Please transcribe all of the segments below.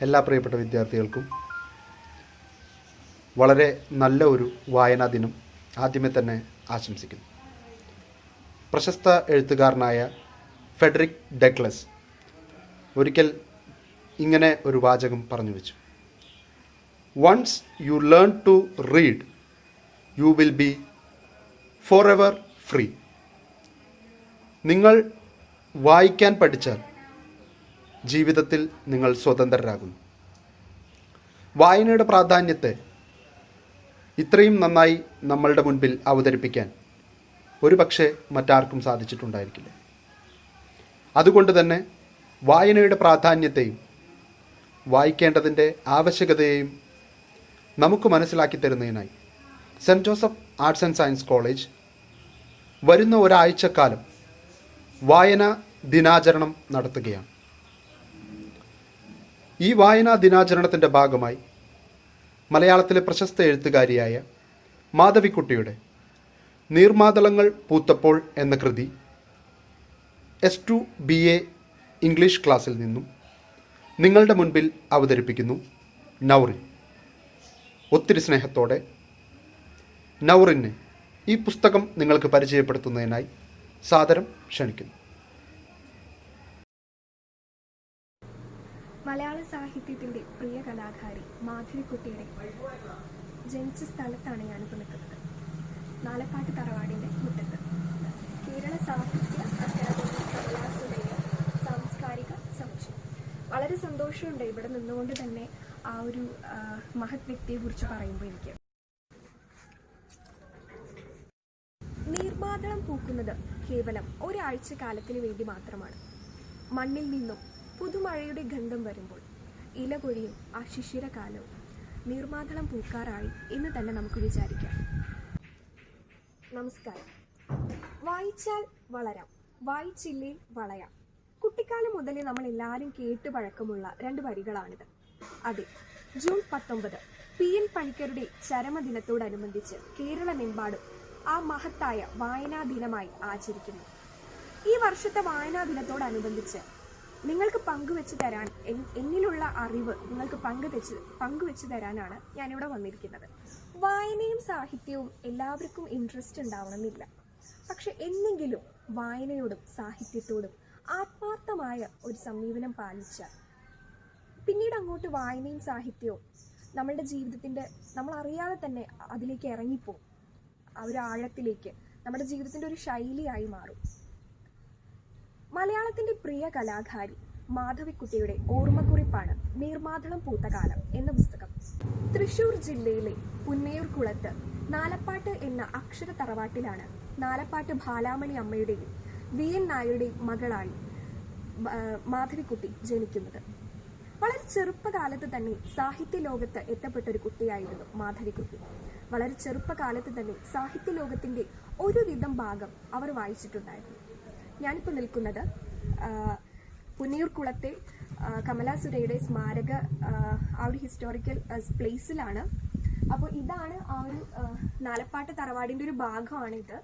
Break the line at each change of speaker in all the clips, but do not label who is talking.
എല്ലാ പ്രിയപ്പെട്ട വിദ്യാർത്ഥികൾക്കും വളരെ നല്ല ഒരു വായനാ ദിനം ആദ്യമേ തന്നെ ആശംസിക്കുന്നു. പ്രശസ്ത എഴുത്തുകാരനായ ഫെഡറിക് ഡഗ്ലസ് ഒരിക്കൽ ഇങ്ങനെ ഒരു വാചകം പറഞ്ഞു വെച്ചു: once you learn to read you will be forever free. നിങ്ങൾ വായിക്കാൻ പഠിച്ചാൽ ജീവിതത്തിൽ നിങ്ങൾ സ്വതന്ത്രരാകുന്നു. വായനയുടെ പ്രാധാന്യത്തെ ഇത്രയും നന്നായി നമ്മളുടെ മുൻപിൽ അവതരിപ്പിക്കാൻ ഒരു പക്ഷേ മറ്റാർക്കും സാധിച്ചിട്ടുണ്ടായിരിക്കില്ല. അതുകൊണ്ട് തന്നെ വായനയുടെ പ്രാധാന്യത്തെയും വായിക്കേണ്ടതിൻ്റെ ആവശ്യകതയെയും നമുക്ക് മനസ്സിലാക്കി തരുന്നതിനായി saint Joseph arts and science college വരുന്ന ഒരാഴ്ചക്കാലം വായനാ ദിനാചരണം നടത്തുകയാണ്. ഈ വായനാ ദിനാചരണത്തിൻ്റെ ഭാഗമായി മലയാളത്തിലെ പ്രശസ്ത എഴുത്തുകാരിയായ മാധവിക്കുട്ടിയുടെ നീർമാതളങ്ങൾ പൂത്തപ്പോൾ എന്ന കൃതി S2 BA ഇംഗ്ലീഷ് ക്ലാസ്സിൽ നിന്നും നിങ്ങളുടെ മുൻപിൽ അവതരിപ്പിക്കുന്നു നൗറിൻ. ഒത്തിരി സ്നേഹത്തോടെ നൗറിനെ ഈ പുസ്തകം നിങ്ങൾക്ക് പരിചയപ്പെടുത്തുന്നതിനായി സാദരം ക്ഷണിക്കുന്നു.
മലയാള സാഹിത്യത്തിൻ്റെ പ്രിയ കലാകാരി മാധവിക്കുട്ടിയുടെ ജനിച്ച സ്ഥലത്താണ് ഞാനിപ്പോൾ നിൽക്കുന്നത്. നാലപ്പാട്ട് തറവാടിൻ്റെ മുറ്റത്ത്. കേരള സാഹിത്യ അക്കാദമി കമലാസുരയ്യ സാംസ്കാരിക സമുച്ചയം. വളരെ സന്തോഷമുണ്ട് ഇവിടെ നിന്നുകൊണ്ട് തന്നെ ആ ഒരു മഹത് വ്യക്തിയെക്കുറിച്ച് പറയുമ്പോൾ എനിക്ക്. നീർമാതളം പൂക്കുന്നത് കേവലം ഒരാഴ്ച കാലത്തിന് വേണ്ടി മാത്രമാണ്. മണ്ണിൽ നിന്നും പുതുമഴയുടെ ഗന്ധം വരുമ്പോൾ ഇല കൊഴിയും ആ ശിശിരകാലവും നീർമാതളം പൂക്കാറായി എന്ന് തന്നെ നമുക്ക് വിചാരിക്കാം. നമസ്കാരം. വായിച്ചാൽ വളരാം, വായിച്ചില്ലേ വളയാം. കുട്ടിക്കാലം മുതലേ നമ്മൾ എല്ലാവരും കേട്ട് പഴക്കമുള്ള 2 വരികളാണിത്. അതെ, ജൂൺ 19 PN പണിക്കരുടെ ചരമദിനത്തോടനുബന്ധിച്ച് കേരളമെമ്പാടും ആ മഹത്തായ വായനാ ദിനമായി ആചരിക്കുന്നു. ഈ വർഷത്തെ വായനാ ദിനത്തോടനുബന്ധിച്ച് നിങ്ങൾക്ക് പങ്കുവെച്ച് തരാൻ, എന്നിലുള്ള അറിവ് നിങ്ങൾക്ക് പങ്കുവെച്ച് തരാനാണ് ഞാനിവിടെ വന്നിരിക്കുന്നത്. വായനയും സാഹിത്യവും എല്ലാവർക്കും ഇൻട്രസ്റ്റ് ഉണ്ടാവണമെന്നില്ല. പക്ഷെ എന്നെങ്കിലും വായനയോടും സാഹിത്യത്തോടും ആത്മാർത്ഥമായ ഒരു സമീപനം പാലിച്ചാൽ പിന്നീട് അങ്ങോട്ട് വായനയും സാഹിത്യവും നമ്മളുടെ ജീവിതത്തിൻ്റെ, നമ്മൾ അറിയാതെ തന്നെ അതിലേക്ക് ഇറങ്ങിപ്പോവും. ആ ഒരു ആഴത്തിലേക്ക് നമ്മുടെ ജീവിതത്തിൻ്റെ ഒരു ശൈലിയായി മാറും. മലയാളത്തിൻ്റെ പ്രിയ കലാകാരി മാധവിക്കുട്ടിയുടെ ഓർമ്മക്കുറിപ്പാണ് നീർമാതളം പൂത്തകാലം എന്ന പുസ്തകം. തൃശ്ശൂർ ജില്ലയിലെ പുന്നയൂർകുളത്ത് നാലപ്പാട്ട് എന്ന അക്ഷര തറവാട്ടിലാണ് നാലപ്പാട്ട് ബാലാമണി അമ്മയുടെയും VN നായരുടെയും മകളായി മാധവിക്കുട്ടി ജനിക്കുന്നത്. വളരെ ചെറുപ്പകാലത്ത് തന്നെ സാഹിത്യ ലോകത്ത് എത്തപ്പെട്ട ഒരു കുട്ടിയായിരുന്നു മാധവിക്കുട്ടി. വളരെ ചെറുപ്പകാലത്ത് തന്നെ സാഹിത്യ ലോകത്തിൻ്റെ ഒരുവിധം ഭാഗം അവർ വായിച്ചിട്ടുണ്ടായിരുന്നു. ഞാനിപ്പോൾ നിൽക്കുന്നത് പുന്നയൂർകുളത്തെ കമലാസുരയുടെ സ്മാരക ആ ഒരു ഹിസ്റ്റോറിക്കൽ പ്ലേസിലാണ്. അപ്പോൾ ഇതാണ് ആ ഒരു നാലപ്പാട്ട് തറവാടിൻ്റെ ഒരു ഭാഗമാണിത്.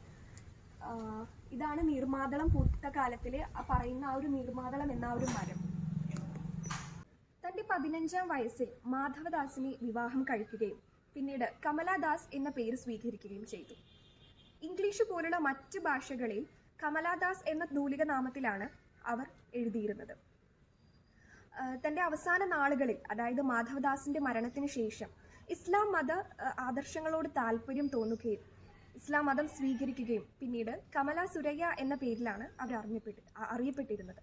ഇതാണ് നീർമാതളം പൂത്ത കാലത്തിൽ പറയുന്ന ആ ഒരു നീർമാതളം എന്ന ഒരു മരം. തൻ്റെ 15ാം വയസ്സിൽ മാധവദാസിനെ വിവാഹം കഴിക്കുകയും പിന്നീട് കമലാദാസ് എന്ന പേര് സ്വീകരിക്കുകയും ചെയ്തു. ഇംഗ്ലീഷ് പോലുള്ള മറ്റ് ഭാഷകളിൽ കമലാദാസ് എന്ന തൂലിക നാമത്തിലാണ് അവർ എഴുതിയിരുന്നത്. തൻ്റെ അവസാന നാളുകളിൽ, അതായത് മാധവദാസിൻ്റെ മരണത്തിന് ശേഷം ഇസ്ലാം മത ആദർശങ്ങളോട് താല്പര്യം തോന്നുകയും ഇസ്ലാം മതം സ്വീകരിക്കുകയും പിന്നീട് കമലാസുരയ്യ എന്ന പേരിലാണ് അവർ അറിയപ്പെട്ടിരുന്നത്.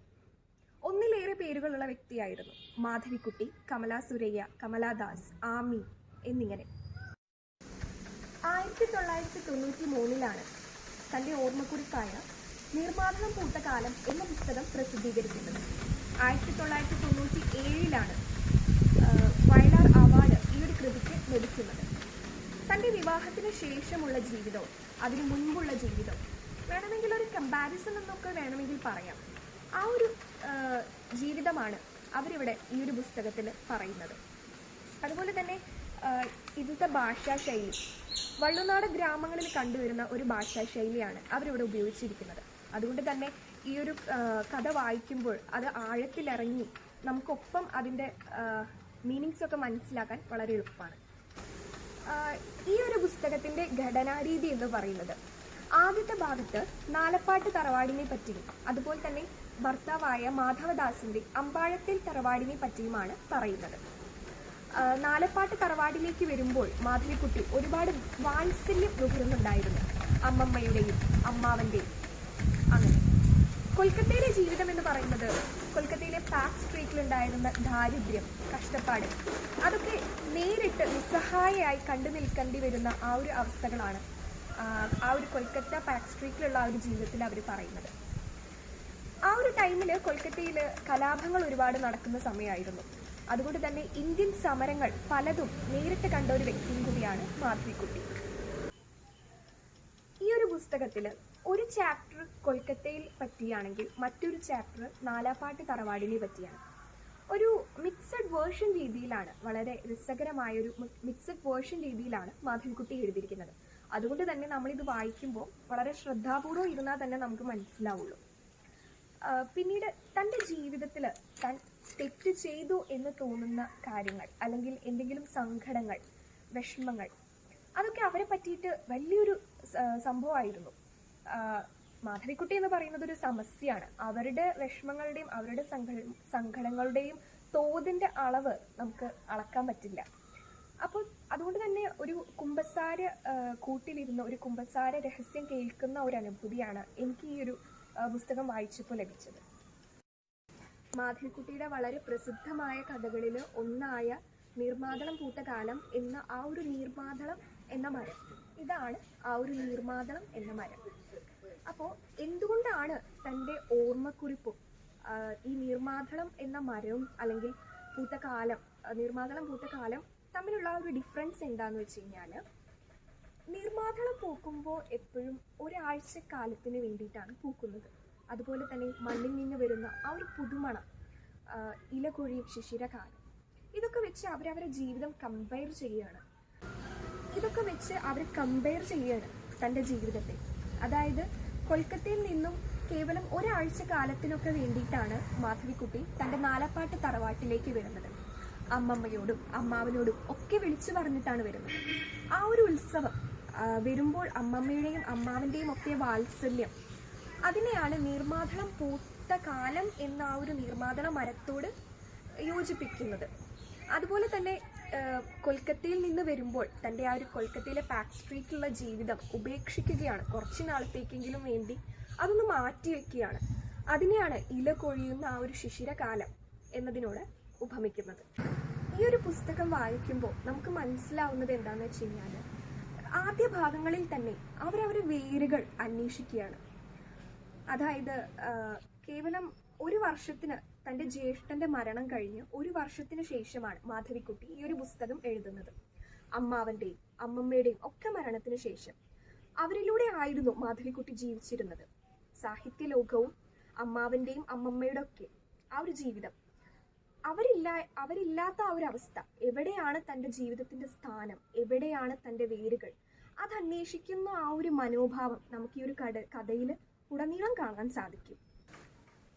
ഒന്നിലേറെ പേരുകളുള്ള വ്യക്തിയായിരുന്നു മാധവിക്കുട്ടി, കമലാസുരയ്യ, കമലാദാസ്, ആമി എന്നിങ്ങനെ. 1993 തൻ്റെ ഓർമ്മക്കുറിപ്പായ നീർമാതളം പൂത്ത കാലം എന്ന പുസ്തകം പ്രസിദ്ധീകരിക്കുന്നത്. 1997 വയലാർ അവാർഡ് ഈ ഒരു കൃതിക്ക് ലഭിക്കുന്നത്. തൻ്റെ വിവാഹത്തിന് ശേഷമുള്ള ജീവിതവും അതിനു മുൻപുള്ള ജീവിതവും വേണമെങ്കിൽ ഒരു കമ്പാരിസൺ എന്നൊക്കെ വേണമെങ്കിൽ പറയാം. ആ ഒരു ജീവിതമാണ് അവരിവിടെ ഈ ഒരു പുസ്തകത്തിൽ പറയുന്നത്. അതുപോലെ തന്നെ ഇന്നത്തെ ഭാഷാശൈലി വള്ളുനാട് ഗ്രാമങ്ങളിൽ കണ്ടുവരുന്ന ഒരു ഭാഷാശൈലിയാണ് അവരിവിടെ ഉപയോഗിച്ചിരിക്കുന്നത്. അതുകൊണ്ട് തന്നെ ഈ ഒരു കഥ വായിക്കുമ്പോൾ അത് ആഴത്തിലിറങ്ങി നമുക്കൊപ്പം അതിൻ്റെ മീനിങ്സ് ഒക്കെ മനസ്സിലാക്കാൻ വളരെ എളുപ്പമാണ്. ഈ ഒരു പുസ്തകത്തിൻ്റെ ഘടനാരീതി എന്ന് പറയുന്നത് ആദ്യത്തെ ഭാഗത്ത് നാലപ്പാട്ട് തറവാടിനെ പറ്റിയും അതുപോലെ തന്നെ ഭർത്താവായ മാധവദാസിൻ്റെ അമ്പാഴത്തിൽ തറവാടിനെ പറ്റിയുമാണ് പറയുന്നത്. നാലപ്പാട്ട് തറവാടിലേക്ക് വരുമ്പോൾ മാധവിക്കുട്ടി ഒരുപാട് വാത്സല്യം നുകരുന്നുണ്ടായിരുന്നു, അമ്മമ്മയുടെയും അമ്മാവൻ്റെയും. അങ്ങനെ കൊൽക്കത്തയിലെ ജീവിതം എന്ന് പറയുന്നത്, കൊൽക്കത്തയിലെ പാക്ക് സ്ട്രീറ്റിലുണ്ടായിരുന്ന ദാരിദ്ര്യം, കഷ്ടപ്പാട്, അതൊക്കെ നേരിട്ട് നിസ്സഹായയായി കണ്ടു നിൽക്കേണ്ടി വരുന്ന ആ ഒരു അവസ്ഥകളാണ് ആ ഒരു കൊൽക്കത്ത പാക്ക് സ്ട്രീറ്റിലുള്ള ആ ഒരു ജീവിതത്തിൽ അവർ പറയുന്നത്. ആ ഒരു ടൈമിൽ കൊൽക്കത്തയിൽ കലാപങ്ങൾ ഒരുപാട് നടക്കുന്ന സമയമായിരുന്നു. അതുകൊണ്ട് തന്നെ ഇന്ത്യൻ സമരങ്ങൾ പലതും നേരിട്ട് കണ്ട ഒരു വ്യക്തിയും കൂടിയാണ് മാധവിക്കുട്ടി. ഈ ഒരു പുസ്തകത്തിൽ ഒരു ചാപ്റ്റർ കൊൽക്കത്തയിൽ പറ്റിയാണെങ്കിൽ മറ്റൊരു ചാപ്റ്റർ നാലാപ്പാട്ട് തറവാടിനെ പറ്റിയാണ്. ഒരു മിക്സഡ് വേർഷൻ രീതിയിലാണ്, വളരെ രസകരമായൊരു മിക്സഡ് വേർഷൻ രീതിയിലാണ് മാധവിക്കുട്ടി എഴുതിയിരിക്കുന്നത്. അതുകൊണ്ട് തന്നെ നമ്മളിത് വായിക്കുമ്പോൾ വളരെ ശ്രദ്ധാപൂർവ്വം ഇരുന്നാൽ തന്നെ നമുക്ക് മനസ്സിലാവുള്ളൂ. പിന്നീട് തൻ്റെ ജീവിതത്തിൽ താൻ തെറ്റ് ചെയ്തു എന്ന് തോന്നുന്ന കാര്യങ്ങൾ, അല്ലെങ്കിൽ എന്തെങ്കിലും സങ്കടങ്ങൾ, വിഷമങ്ങൾ, അതൊക്കെ അവരെ പറ്റിയിട്ട് വലിയൊരു സംഭവമായിരുന്നു. മാധവിക്കുട്ടി എന്ന് പറയുന്നത് ഒരു സമസ്യയാണ്. അവരുടെ വിഷമങ്ങളുടെയും അവരുടെ സങ്കടങ്ങളുടെയും തോതിൻ്റെ അളവ് നമുക്ക് അളക്കാൻ പറ്റില്ല. അപ്പോൾ അതുകൊണ്ട് തന്നെ ഒരു കുമ്പസാര കൂട്ടിലിരുന്ന് ഒരു കുമ്പസാര രഹസ്യം കേൾക്കുന്ന ഒരു അനുഭൂതിയാണ് എനിക്ക് ഈ ഒരു പുസ്തകം വായിച്ചപ്പോൾ ലഭിച്ചത്. മാധവിക്കുട്ടിയുടെ വളരെ പ്രസിദ്ധമായ കഥകളിൽ ഒന്നായ നീർമാതളം പൂത്ത കാലം എന്ന ആ ഒരു നീർമാതളം എന്ന മരം, ഇതാണ് ആ ഒരു നീർമാതളം എന്ന മരം. അപ്പോൾ എന്തുകൊണ്ടാണ് തൻ്റെ ഓർമ്മക്കുറിപ്പും ഈ നീർമാതളം എന്ന മരവും അല്ലെങ്കിൽ നീർമാതളം പൂത്ത കാലം തമ്മിലുള്ള ആ ഒരു ഡിഫറൻസ് എന്താണെന്ന് വെച്ച് കഴിഞ്ഞാൽ, നീർമാതളം പൂക്കുമ്പോൾ എപ്പോഴും ഒരാഴ്ചക്കാലത്തിന് വേണ്ടിയിട്ടാണ് പൂക്കുന്നത്. അതുപോലെ തന്നെ മണ്ണിൽ നിന്ന് വരുന്ന ആ ഒരു പുതുമണം, ഇല കൊഴിയും ശിശിരകാലം, ഇതൊക്കെ വെച്ച് അവരവരുടെ ജീവിതം കമ്പയർ ചെയ്യുകയാണ്. തൻ്റെ ജീവിതത്തെ. അതായത് കൊൽക്കത്തയിൽ നിന്നും കേവലം ഒരാഴ്ച കാലത്തിനൊക്കെ വേണ്ടിയിട്ടാണ് മാധവിക്കുട്ടി തൻ്റെ നാലപ്പാട്ട് തറവാട്ടിലേക്ക് വരുന്നത്. അമ്മമ്മയോടും അമ്മാവനോടും ഒക്കെ വിളിച്ചു പറഞ്ഞിട്ടാണ് വരുന്നത്. ആ ഒരു ഉത്സവം വരുമ്പോൾ അമ്മമ്മയുടെയും അമ്മാവൻ്റെയും ഒക്കെ വാത്സല്യം, അതിനെയാണ് നീർമാതളം പൂത്ത കാലം എന്ന ആ ഒരു നീർമാതള മരത്തോട് യോജിപ്പിക്കുന്നത്. അതുപോലെ തന്നെ കൊൽക്കത്തയിൽ നിന്ന് വരുമ്പോൾ തൻ്റെ ആ ഒരു കൊൽക്കത്തയിലെ പാക്ക് സ്ട്രീറ്റിലുള്ള ജീവിതം ഉപേക്ഷിക്കുകയാണ്, കുറച്ച് നാളത്തേക്കെങ്കിലും വേണ്ടി അതൊന്ന് മാറ്റിവെക്കുകയാണ്. അതിനെയാണ് ഇല കൊഴിയുന്ന ആ ഒരു ശിശിരകാലം എന്നതിനോട് ഉപമിക്കുന്നത്. ഈ ഒരു പുസ്തകം വായിക്കുമ്പോൾ നമുക്ക് മനസ്സിലാവുന്നത് എന്താണെന്ന് വെച്ച് കഴിഞ്ഞാൽ, ആദ്യ ഭാഗങ്ങളിൽ തന്നെ അവരവരുടെ വേരുകൾ അന്വേഷിക്കുകയാണ്. അതായത് കേവലം ഒരു വർഷത്തിന്, തൻ്റെ ജ്യേഷ്ഠൻ്റെ മരണം കഴിഞ്ഞ് ഒരു വർഷത്തിന് ശേഷമാണ് മാധവിക്കുട്ടി ഈ ഒരു പുസ്തകം എഴുതുന്നത്. അമ്മാവൻ്റെയും അമ്മമ്മയുടെയും ഒക്കെ മരണത്തിന് ശേഷം അവരിലൂടെ ആയിരുന്നു മാധവിക്കുട്ടി ജീവിച്ചിരുന്നത്. സാഹിത്യ ലോകവും അമ്മാവൻ്റെയും അമ്മമ്മയുടെ ഒക്കെ ആ ഒരു ജീവിതം, അവരില്ലാത്ത ആ ഒരു അവസ്ഥ, എവിടെയാണ് തൻ്റെ ജീവിതത്തിൻ്റെ സ്ഥാനം, എവിടെയാണ് തൻ്റെ വേരുകൾ, അതന്വേഷിക്കുന്ന ആ ഒരു മനോഭാവം നമുക്ക് ഈ ഒരു കഥയിൽ ഉടനീളം കാണാൻ സാധിക്കും.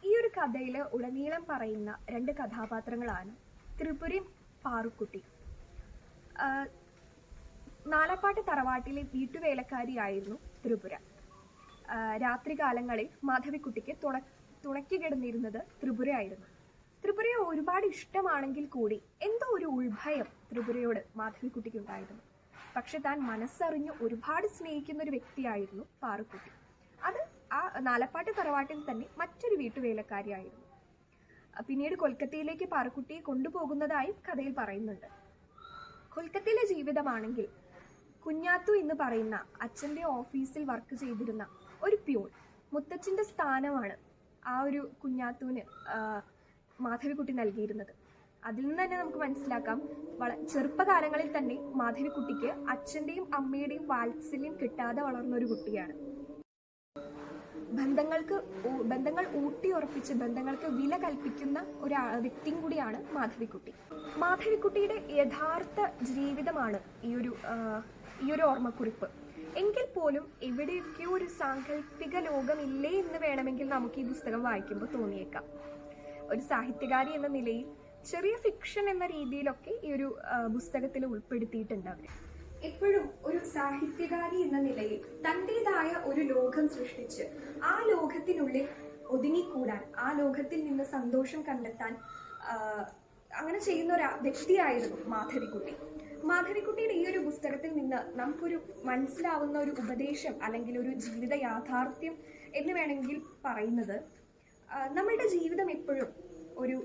ഈ ഒരു കഥയിൽ ഉടനീളം പറയുന്ന രണ്ട് കഥാപാത്രങ്ങളാണ് ത്രിപുരയും പാറുക്കുട്ടി. നാലപ്പാട്ട് തറവാട്ടിലെ വീട്ടുവേലക്കാരിയായിരുന്നു ത്രിപുര. രാത്രികാലങ്ങളിൽ മാധവിക്കുട്ടിക്ക് തുണയ്ക്ക് കിടന്നിരുന്നത് ത്രിപുരയായിരുന്നു. ത്രിപുരയെ ഒരുപാട് ഇഷ്ടമാണെങ്കിൽ കൂടി എന്തോ ഒരു ഉൾഭയം ത്രിപുരയോട് മാധവിക്കുട്ടിക്ക് ഉണ്ടായിരുന്നു. പക്ഷെ താൻ മനസ്സറിഞ്ഞ് ഒരുപാട് സ്നേഹിക്കുന്ന ഒരു വ്യക്തിയായിരുന്നു പാറുക്കുട്ടി. അത് ആ നാലപ്പാട്ട് തറവാട്ടിൽ തന്നെ മറ്റൊരു വീട്ടുവേലക്കാരിയായിരുന്നു. പിന്നീട് കൊൽക്കത്തയിലേക്ക് പാറുക്കുട്ടിയെ കൊണ്ടുപോകുന്നതായും കഥയിൽ പറയുന്നുണ്ട്. കൊൽക്കത്തയിലെ ജീവിതമാണെങ്കിൽ കുഞ്ഞാത്തു എന്ന് പറയുന്ന അച്ഛൻ്റെ ഓഫീസിൽ വർക്ക് ചെയ്തിരുന്ന ഒരു പ്യൂൺ, മുത്തച്ഛൻ്റെ സ്ഥാനമാണ് ആ ഒരു കുഞ്ഞാത്തുവിന് മാധവിക്കുട്ടി നൽകിയിരുന്നത്. അതിൽ നിന്ന് തന്നെ നമുക്ക് മനസ്സിലാക്കാം, ചെറുപ്പകാലങ്ങളിൽ തന്നെ മാധവിക്കുട്ടിക്ക് അച്ഛൻ്റെയും അമ്മയുടെയും വാത്സല്യം കിട്ടാതെ വളർന്ന ഒരു കുട്ടിയാണ്. ബന്ധങ്ങൾ ഊട്ടിയുറപ്പിച്ച് ബന്ധങ്ങൾക്ക് വില കൽപ്പിക്കുന്ന ഒരു വ്യക്തിയും കൂടിയാണ് മാധവിക്കുട്ടി. മാധവിക്കുട്ടിയുടെ യഥാർത്ഥ ജീവിതമാണ് ഈ ഒരു ഓർമ്മക്കുറിപ്പ്. എങ്കിൽ പോലും എവിടെയൊക്കെയോ ഒരു സാങ്കല്പിക ലോകമില്ലേ എന്ന് വേണമെങ്കിൽ നമുക്ക് ഈ പുസ്തകം വായിക്കുമ്പോൾ തോന്നിയേക്കാം. ഒരു സാഹിത്യകാരി എന്ന നിലയിൽ ചെറിയ ഫിക്ഷൻ എന്ന രീതിയിലൊക്കെ ഈ ഒരു പുസ്തകത്തിൽ ഉൾപ്പെടുത്തിയിട്ടുണ്ട് അവർ. എപ്പോഴും ഒരു സാഹിത്യകാരി എന്ന നിലയിൽ തൻ്റെതായ ഒരു ലോകം സൃഷ്ടിച്ച് ആ ലോകത്തിനുള്ളിൽ ഒതുങ്ങിക്കൂടാൻ, ആ ലോകത്തിൽ നിന്ന് സന്തോഷം കണ്ടെത്താൻ അങ്ങനെ ചെയ്യുന്ന ഒരു വ്യക്തിയായിരുന്നു മാധവിക്കുട്ടി. മാധവിക്കുട്ടിയുടെ ഈ ഒരു പുസ്തകത്തിൽ നിന്ന് നമുക്കൊരു മനസ്സിലാവുന്ന ഒരു ഉപദേശം അല്ലെങ്കിൽ ഒരു ജീവിത യാഥാർത്ഥ്യം എന്ന് വേണമെങ്കിൽ പറയുന്നത്, നമ്മളുടെ ജീവിതം എപ്പോഴും ഒരു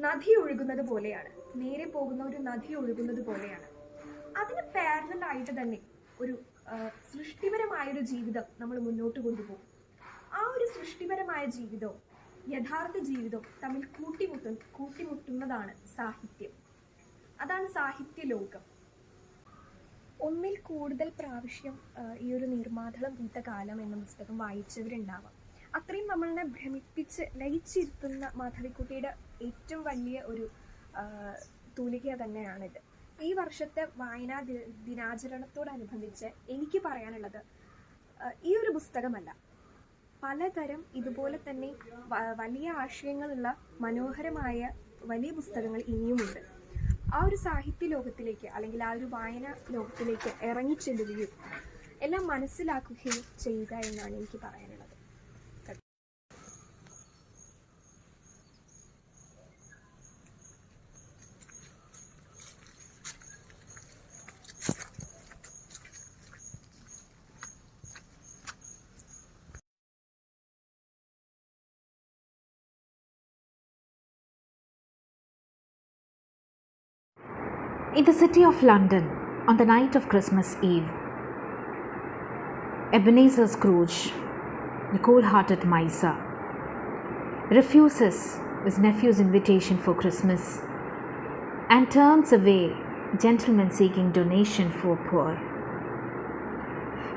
നദി ഒഴുകുന്നത് പോലെയാണ്, നേരെ പോകുന്ന ഒരു നദി ഒഴുകുന്നത് പോലെയാണ്. അതിന് പാരലലായിട്ട് തന്നെ ഒരു സൃഷ്ടിപരമായൊരു ജീവിതം നമ്മൾ മുന്നോട്ട് കൊണ്ടുപോകും. ആ ഒരു സൃഷ്ടിപരമായ ജീവിതവും യഥാർത്ഥ ജീവിതവും തമ്മിൽ കൂട്ടിമുട്ടുന്നതാണ് സാഹിത്യം. അതാണ് സാഹിത്യ ലോകം. ഒന്നിൽ കൂടുതൽ പ്രാവശ്യം ഈ ഒരു നീർമാതളം പൂത്ത കാലം എന്ന പുസ്തകം വായിച്ചവരുണ്ടാവാം. അത്രയും നമ്മളെ ഭ്രമിപ്പിച്ച് ലയിച്ചിരുത്തുന്ന മാധവിക്കുട്ടിയുടെ ഏറ്റവും വലിയ ഒരു തൂലിക തന്നെയാണിത്. ഈ വർഷത്തെ വായനാ ദിനാചരണത്തോടനുബന്ധിച്ച് എനിക്ക് പറയാനുള്ളത്, ഈ ഒരു പുസ്തകമല്ല, പലതരം ഇതുപോലെ തന്നെ വലിയ ആശയങ്ങളുള്ള മനോഹരമായ വലിയ പുസ്തകങ്ങൾ ഇനിയുമുണ്ട്. ആ ഒരു സാഹിത്യ ലോകത്തിലേക്ക് അല്ലെങ്കിൽ ആ ഒരു വായന ലോകത്തിലേക്ക് ഇറങ്ങിച്ചെല്ലുകയും എല്ലാം മനസ്സിലാക്കുകയും ചെയ്യുക എന്നാണ് എനിക്ക് പറയാനുള്ളത്.
In the city of London, on the night of Christmas Eve, Ebenezer Scrooge, the cold-hearted miser, refuses his nephew's invitation for Christmas and turns away gentlemen seeking donation for poor.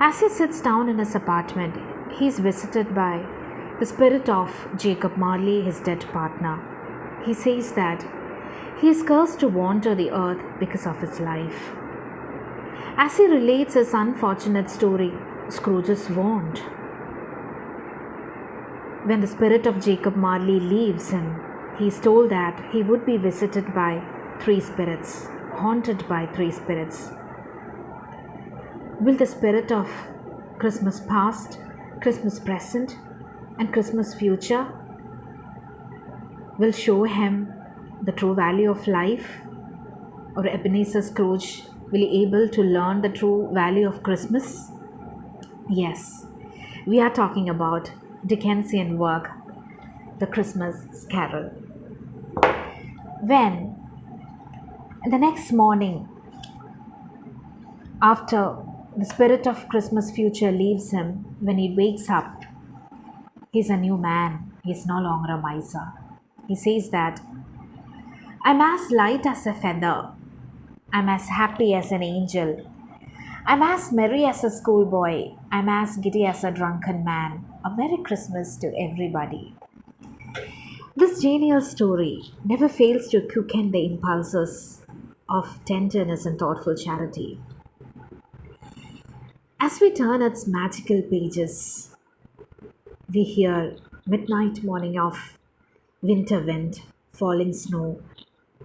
As he sits down in his apartment, he is visited by the spirit of Jacob Marley, his dead partner. He says that he is cursed to wander the earth because of his life. As he relates his unfortunate story, Scrooge is warned. When the spirit of Jacob Marley leaves him, he is told that he would be visited by 3 spirits, haunted by 3 spirits. Will the spirit of Christmas past, Christmas present, and Christmas future will show him the true value of life? Or Ebenezer Scrooge will be able to learn the true value of Christmas? Yes, we are talking about Dickensian work, The Christmas Carol. When the next morning, after the spirit of Christmas future leaves him, when he wakes up, he's a new man. He's no longer a miser. He says that, I'm as light as a feather. I'm as happy as an angel. I'm as merry as a schoolboy. I'm as giddy as a drunken man. A Merry Christmas to everybody. This genial story never fails to quicken the impulses of tenderness and thoughtful charity. As we turn its magical pages, we hear midnight morning of winter wind, falling snow,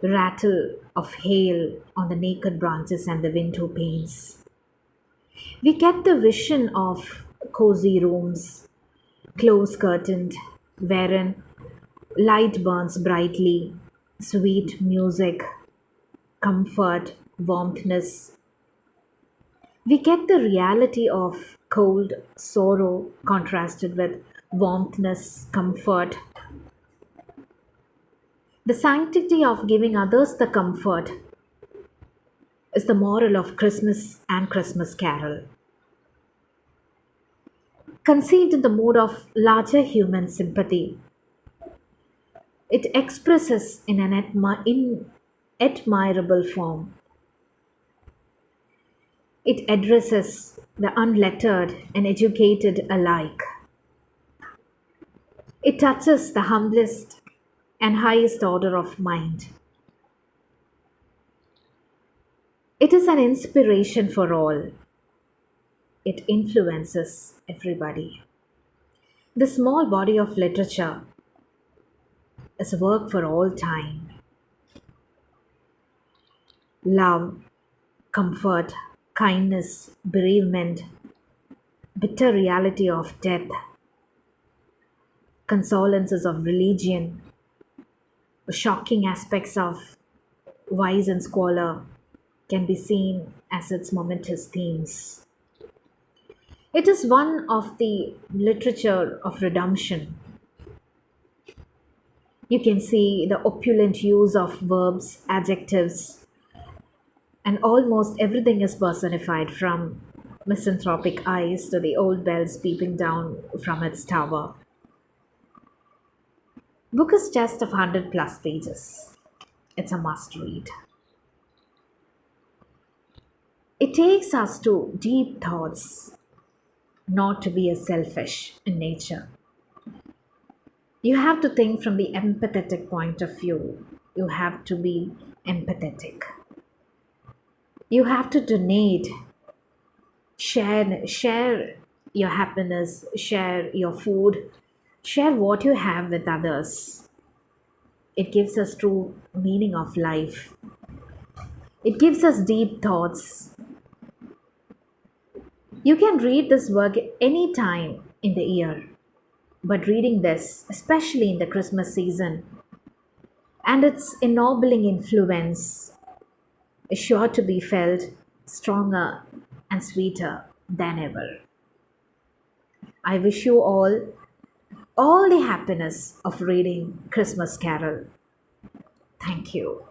the rattle of hail on the naked branches and the window panes. We get the vision of cozy rooms, close curtained, wherein light burns brightly, sweet music, comfort, warmthness. We get the reality of cold sorrow contrasted with warmthness, comfort. The sanctity of giving others the comfort is the moral of Christmas and Christmas Carol. Conceived in the mood of larger human sympathy, it expresses in an admirable form. It addresses the unlettered and educated alike. It touches the humblest and highest order of mind. It is an inspiration for all. It influences everybody. The small body of literature is a work for all time. Love, comfort, kindness, bereavement, bitter reality of death, consolences of religion, shocking aspects of vice and squalor can be seen as its momentous themes. It is one of the literature of redemption. You can see the opulent use of verbs, adjectives, and almost everything is personified from misanthropic eyes to the old bells peeping down from its tower. Book is just of 100 plus pages. It's a must read. It takes us to deep thoughts, not to be a selfish in nature. You have to think from the empathetic point of view. You have to be empathetic. You have to donate, share your happiness, share your food, share what you have with others. It gives us true meaning of life. It gives us deep thoughts. You can read this work any time in the year, but reading this, especially in the Christmas season, and its ennobling influence is sure to be felt stronger and sweeter than ever. I wish you all the happiness of reading Christmas Carol. Thank you.